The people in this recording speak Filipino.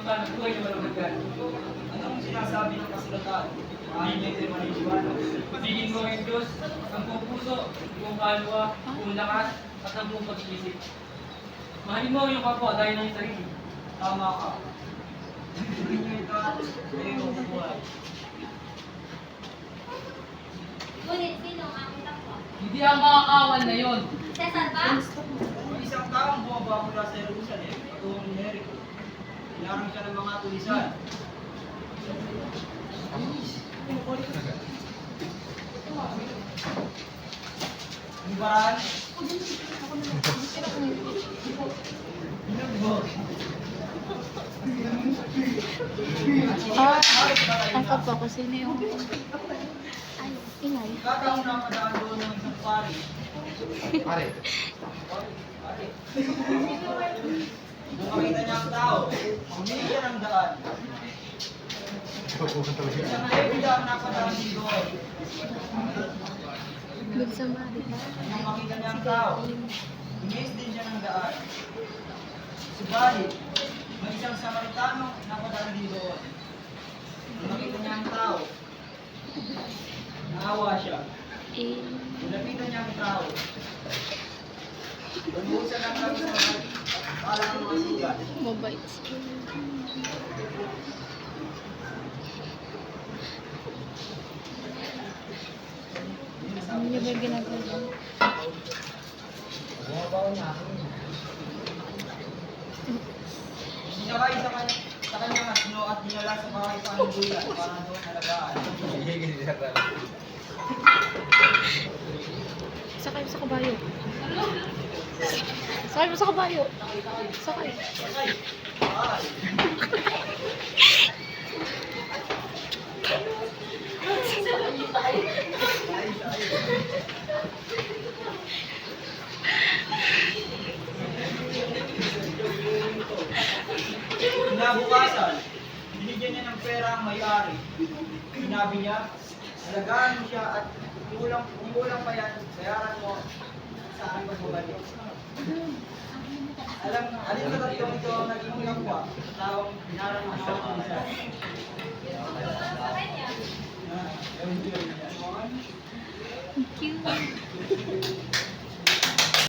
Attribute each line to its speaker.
Speaker 1: sana buhay na malumagan.
Speaker 2: Anong sinasabi ng kasulatan? Maayon na ito'y maniniwala.
Speaker 1: Pagiging mo ang Diyos, ang buong puso, buong kalwa, buong lakas, at ang buong pag-iisip. Mahalin mo yung kapwa dahil ng sarili.
Speaker 2: Tama ka. Tuloy niyo ito at iyong buhay.
Speaker 3: Ngunit sino ang aking kapwa?
Speaker 1: Hindi ang makakawan na yon.
Speaker 3: Cesar ba?
Speaker 2: Kung isang taong bumaba mula sa Jerusalem, patungong Jericho, ilarang siya ng mga tulisan. Ibaran. Binugbog.
Speaker 4: Tangkap ako. Sino yung... Ay, ingay.
Speaker 2: Kataong napadaan doon ng isang pari.
Speaker 5: Pare.
Speaker 2: Nung makita niya ang tao, humingi siya ng daan. Isang Levita ang napadaan dito.
Speaker 4: Good sa mari.
Speaker 2: Nung makita niya ang tao, humingi din siya ng daan. Subalit, may isang Samaritano napadaan dito. Nung makita niya ang tao, naawa siya. Nilapitan niya ang tao. Lumusan ang kami sa palang mga sugat.
Speaker 4: Mabait. Ano niya ba yung ginagawa?
Speaker 2: Sinakay sa kanyang asno at dinala sa bahay panunggulan para doon alagaan.
Speaker 4: Sakay mo sa kabayo. Sakay mo sa kabayo. Sakay.
Speaker 2: Sakay! Ay! Kinabukasan, binigyan niya ng pera ang may-ari. Sinabi niya, alagaan mo siya at kung kulang pa yan, bayaran mo sa aking pagbabalik. Alin sa tatlong ito ang naging kapwa sa taong pinarang ng mga tulisan?
Speaker 4: Thank you.